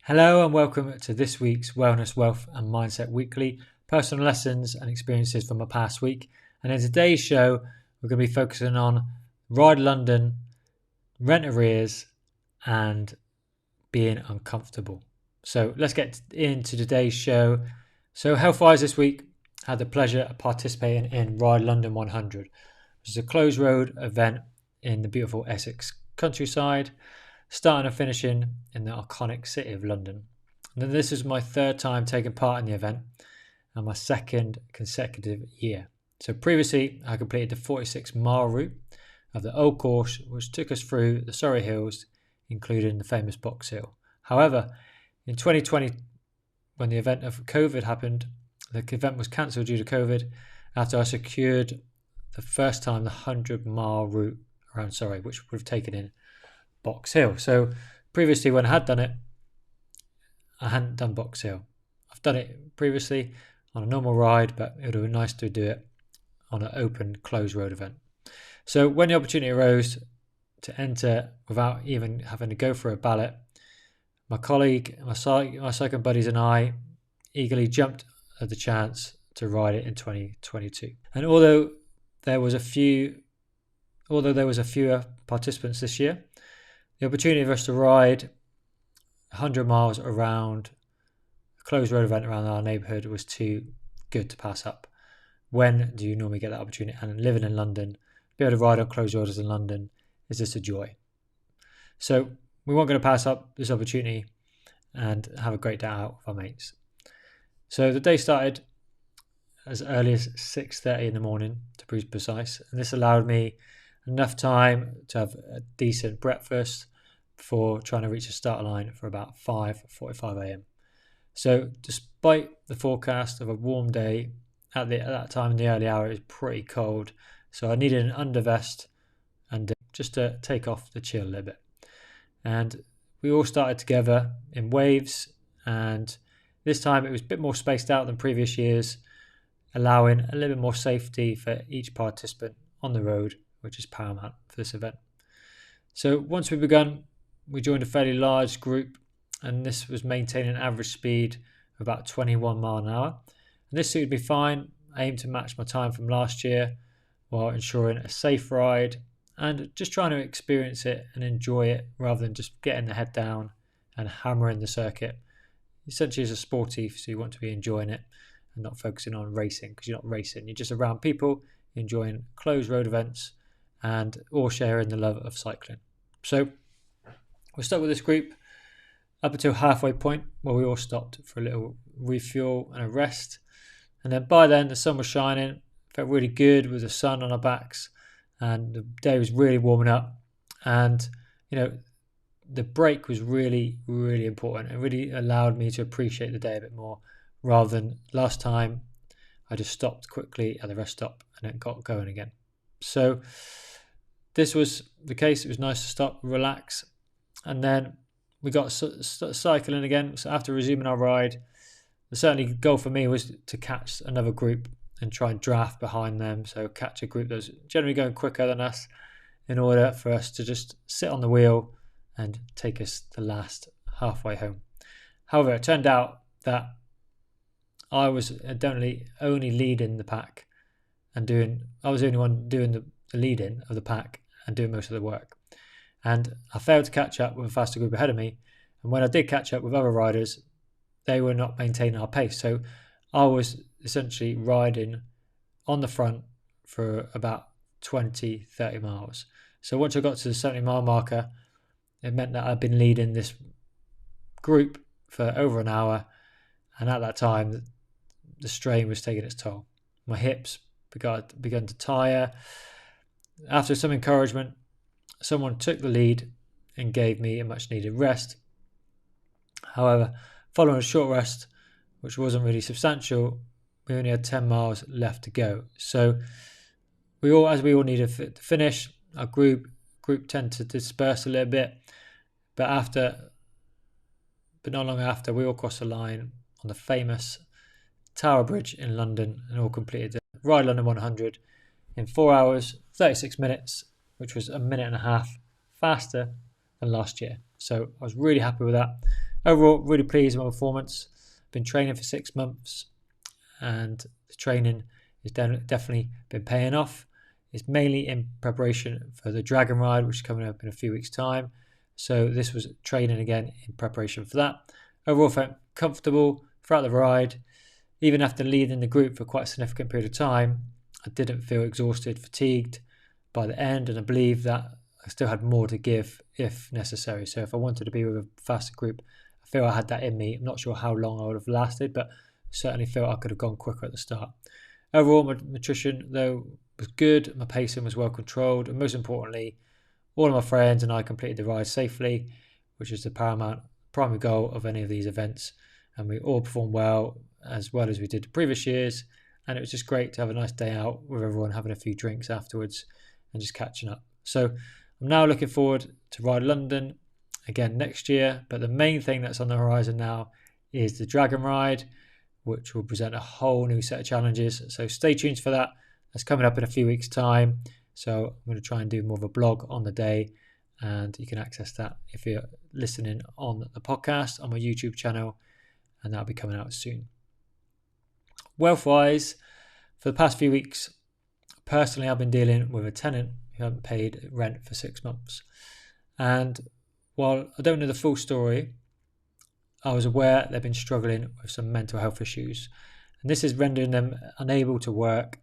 Hello and welcome to this week's Wellness, Wealth and Mindset Weekly, personal lessons and experiences from a past week. And in today's show, we're going to be focusing on Ride London, rent arrears and being uncomfortable. So let's get into today's show. So health-wise this week, I had the pleasure of participating in Ride London 100, which is a closed road event in the beautiful Essex countryside, starting and finishing in the iconic city of London. And then this is my third time taking part in the event and my second consecutive year. So previously I completed the 46-mile route of the old course, which took us through the Surrey Hills, including the famous Box Hill. However, in 2020, when the event of COVID happened, the event was cancelled due to COVID after I secured the first time the 100-mile route around Surrey, which would have taken in Box Hill. So previously when I had done it, I hadn't done Box Hill. I've done it previously on a normal ride, but it would have been nice to do it on an open closed road event. So when the opportunity arose to enter without even having to go for a ballot, my colleague, my cycling buddies and I eagerly jumped at the chance to ride it in 2022. And although there was fewer participants this year, the opportunity for us to ride 100 miles around a closed road event around our neighbourhood was too good to pass up. When do you normally get that opportunity? And living in London, be able to ride on closed roads in London is just a joy. So we weren't going to pass up this opportunity and have a great day out with our mates. So the day started as early as 6:30 in the morning, to be precise, and this allowed me enough time to have a decent breakfast before trying to reach the start line for about 5:45 a.m. So despite the forecast of a warm day, at that time in the early hour it was pretty cold, so I needed an undervest and just to take off the chill a little bit. And we all started together in waves, and this time it was a bit more spaced out than previous years, allowing a little bit more safety for each participant on the road, which is paramount for this event. So once we begun, we joined a fairly large group, and this was maintaining an average speed of about 21 miles an hour. And this suited me fine. I aimed to match my time from last year while ensuring a safe ride and just trying to experience it and enjoy it rather than just getting the head down and hammering the circuit. Essentially, as a sporty, so you want to be enjoying it and not focusing on racing, because you're not racing. You're just around people enjoying closed road events and all sharing the love of cycling. So we're stuck with this group up until halfway point where we all stopped for a little refuel and a rest. And then by then the sun was shining, felt really good with the sun on our backs, and the day was really warming up. And the break was really, really important. It really allowed me to appreciate the day a bit more, rather than last time I just stopped quickly at the rest stop and then got going again. So this was the case. It was nice to stop, relax, and then we got cycling again. So after resuming our ride, the certainly goal for me was to catch another group and try and draft behind them. So catch a group that was generally going quicker than us in order for us to just sit on the wheel and take us the last halfway home. However, it turned out that I was definitely only leading the pack and I was the only one doing the lead-in of the pack and doing most of the work. And I failed to catch up with a faster group ahead of me. And when I did catch up with other riders, they were not maintaining our pace. So I was essentially riding on the front for about 20, 30 miles. So once I got to the 70-mile marker, it meant that I'd been leading this group for over an hour. And at that time, the strain was taking its toll. My hips began to tire. After some encouragement, someone took the lead and gave me a much needed rest. However, following a short rest, which wasn't really substantial, we only had 10 miles left to go. So we all needed to finish, our group tended to disperse a little bit, but not long after, we all crossed the line on the famous Tower Bridge in London and all completed the Ride London 100 in 4 hours, 36 minutes, which was a minute and a half faster than last year. So I was really happy with that. Overall, really pleased with my performance. Been training for 6 months, and the training has definitely been paying off. It's mainly in preparation for the Dragon Ride, which is coming up in a few weeks' time. So this was training again in preparation for that. Overall, felt comfortable throughout the ride. Even after leading the group for quite a significant period of time, I didn't feel exhausted, fatigued by the end, and I believe that I still had more to give if necessary. So if I wanted to be with a faster group, I feel I had that in me. I'm not sure how long I would have lasted, but certainly feel I could have gone quicker at the start. Overall, my nutrition, though, was good. My pacing was well controlled. And most importantly, all of my friends and I completed the ride safely, which is the primary goal of any of these events. And we all performed well as we did the previous years. And it was just great to have a nice day out with everyone, having a few drinks afterwards and just catching up. So I'm now looking forward to Ride London again next year. But the main thing that's on the horizon now is the Dragon Ride, which will present a whole new set of challenges. So stay tuned for that. That's coming up in a few weeks' time. So I'm going to try and do more of a blog on the day, and you can access that if you're listening on the podcast on my YouTube channel, and that'll be coming out soon. Wealth-wise, for the past few weeks, personally, I've been dealing with a tenant who hasn't paid rent for 6 months. And while I don't know the full story, I was aware they've been struggling with some mental health issues. And this is rendering them unable to work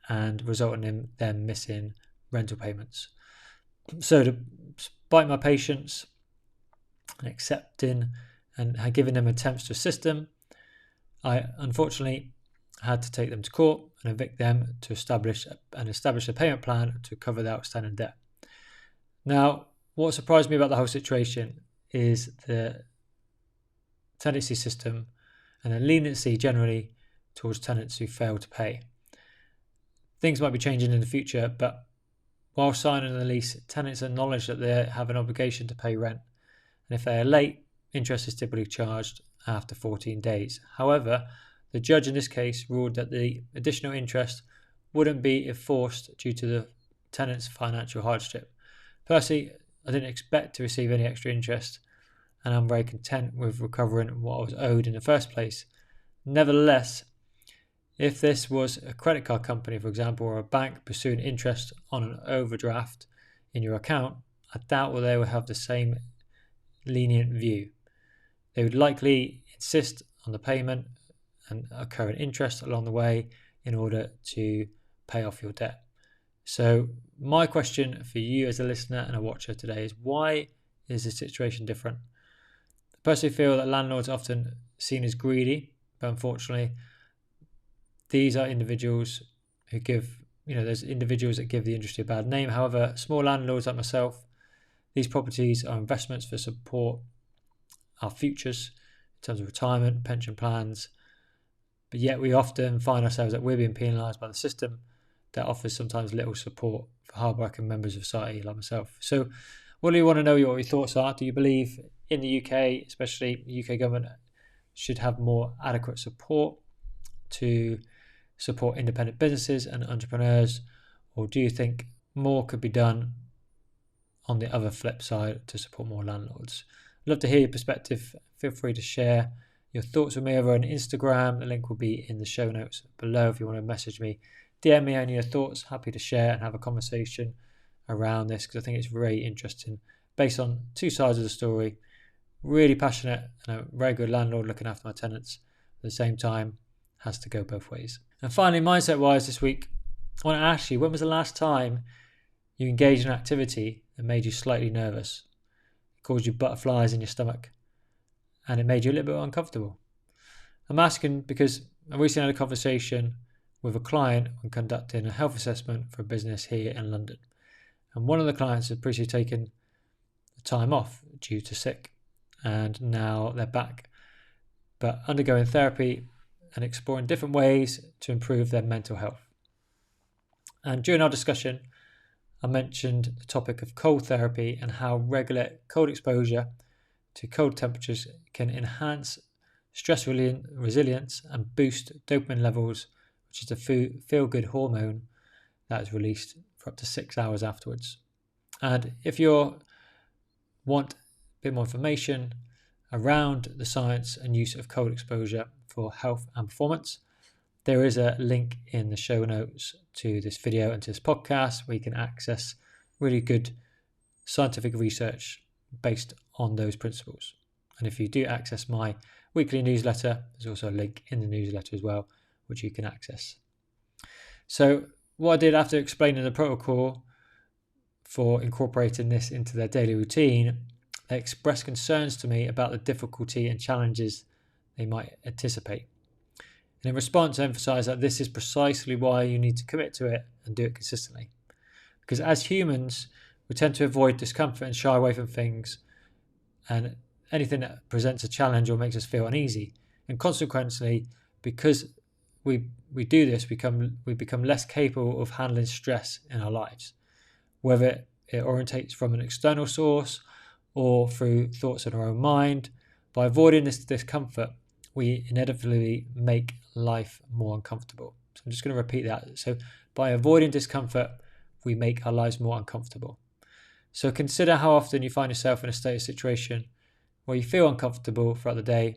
and resulting in them missing rental payments. So despite my patience and accepting and giving them attempts to assist them, I unfortunately had to take them to court and evict them to establish a payment plan to cover the outstanding debt. Now, what surprised me about the whole situation is the tenancy system and the leniency generally towards tenants who fail to pay. Things might be changing in the future, but while signing the lease, tenants acknowledge that they have an obligation to pay rent, and if they are late, interest is typically charged after 14 days. However, the judge in this case ruled that the additional interest wouldn't be enforced due to the tenant's financial hardship. Personally, I didn't expect to receive any extra interest, and I'm very content with recovering what I was owed in the first place. Nevertheless, if this was a credit card company, for example, or a bank pursuing interest on an overdraft in your account, I doubt that they would have the same lenient view. They would likely insist on the payment and occurring interest along the way in order to pay off your debt. So my question for you as a listener and a watcher today is, why is the situation different? I personally feel that landlords are often seen as greedy, but unfortunately, these are individuals who there's individuals that give the industry a bad name. However, small landlords like myself, these properties are investments for support our futures in terms of retirement, pension plans, but yet we often find ourselves that we're being penalised by the system that offers sometimes little support for hardworking members of society like myself. So what do you want to know what your thoughts are? Do you believe in the UK, especially the UK government, should have more adequate support to support independent businesses and entrepreneurs, or do you think more could be done on the other flip side to support more landlords? I'd love to hear your perspective. Feel free to share your thoughts with me over on Instagram. The link will be in the show notes below if you want to message me. DM me any of your thoughts. Happy to share and have a conversation around this, because I think it's very interesting based on two sides of the story. Really passionate and a very good landlord looking after my tenants. At the same time, has to go both ways. And finally, mindset-wise this week, I want to ask you, when was the last time you engaged in an activity that made you slightly nervous? It caused you butterflies in your stomach and it made you a little bit uncomfortable? I'm asking because I recently had a conversation with a client when conducting a health assessment for a business here in London. And one of the clients had previously taken the time off due to sick, and now they're back, but undergoing therapy and exploring different ways to improve their mental health. And during our discussion, I mentioned the topic of cold therapy and how regular cold exposure to cold temperatures can enhance stress resilience and boost dopamine levels, which is the feel-good hormone that is released for up to 6 hours afterwards. And if you want a bit more information around the science and use of cold exposure for health and performance. There is a link in the show notes to this video and to this podcast where you can access really good scientific research based on those principles. And if you do access my weekly newsletter, there's also a link in the newsletter as well, which you can access. So what I did after explaining the protocol for incorporating this into their daily routine, they expressed concerns to me about the difficulty and challenges they might anticipate. And in response, I emphasised that this is precisely why you need to commit to it and do it consistently. Because as humans, we tend to avoid discomfort and shy away from things and anything that presents a challenge or makes us feel uneasy. And consequently, because we do this, we become less capable of handling stress in our lives, whether it orientates from an external source or through thoughts in our own mind. By avoiding this discomfort, we inevitably make life more uncomfortable. So I'm just going to repeat that. So by avoiding discomfort, we make our lives more uncomfortable. So consider how often you find yourself in a state of situation where you feel uncomfortable throughout the day.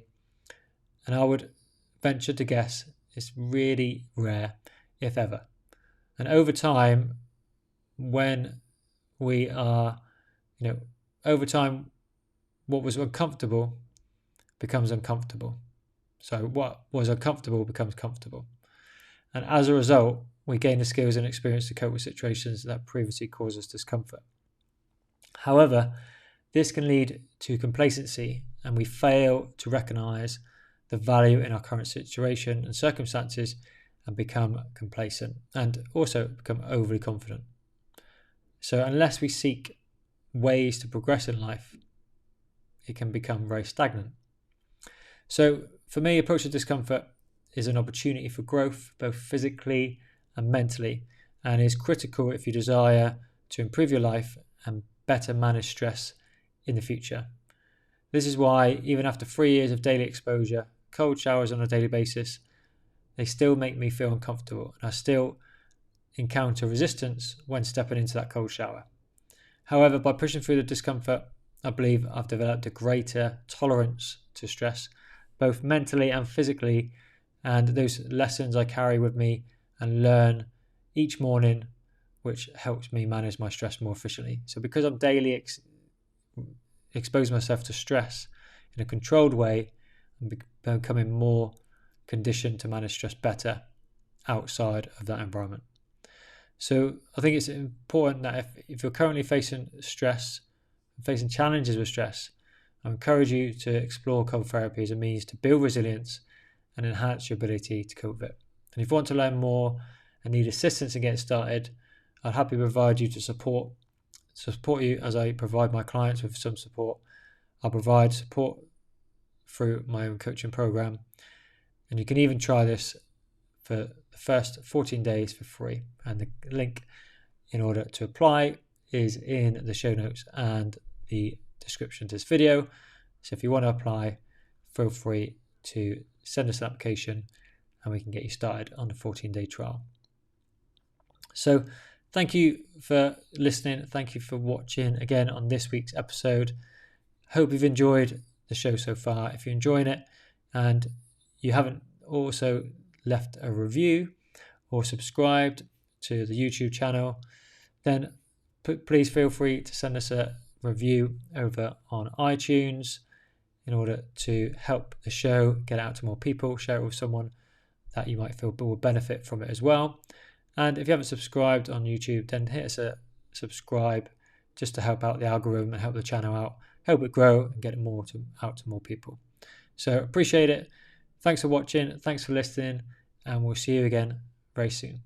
And I would venture to guess it's really rare, if ever. And over time, when we are, over time, what was uncomfortable becomes uncomfortable. So what was uncomfortable becomes comfortable. And as a result, we gain the skills and experience to cope with situations that previously caused us discomfort. However, this can lead to complacency, and we fail to recognize the value in our current situation and circumstances and become complacent and also become overly confident. So unless we seek ways to progress in life, it can become very stagnant. So for me, approach to discomfort is an opportunity for growth, both physically and mentally, and is critical if you desire to improve your life and better manage stress in the future. This is why, even after 3 years of daily exposure, cold showers on a daily basis, they still make me feel uncomfortable, and I still encounter resistance when stepping into that cold shower. However, by pushing through the discomfort, I believe I've developed a greater tolerance to stress, both mentally and physically, and those lessons I carry with me and learn each morning, which helps me manage my stress more efficiently. So because I'm daily exposing myself to stress in a controlled way, I'm becoming more conditioned to manage stress better outside of that environment. So I think it's important that if you're currently facing stress, facing challenges with stress, I encourage you to explore cold therapy as a means to build resilience and enhance your ability to cope with it. And if you want to learn more and need assistance in getting started, I'd happily provide you to support you as I provide my clients with some support. I'll provide support through my own coaching program, and you can even try this for the first 14 days for free. And the link in order to apply is in the show notes and the description to this video. So if you want to apply, feel free to send us an application and we can get you started on the 14-day trial. So thank you for listening. Thank you for watching again on this week's episode. Hope you've enjoyed the show so far. If you're enjoying it and you haven't also left a review or subscribed to the YouTube channel, then please feel free to send us a review over on iTunes in order to help the show get out to more people. Share it with someone that you might feel will benefit from it as well. And if you haven't subscribed on YouTube, then hit us a subscribe just to help out the algorithm and help the channel out, help it grow and get it out to more people. So appreciate it. Thanks for watching. Thanks for listening. And we'll see you again very soon.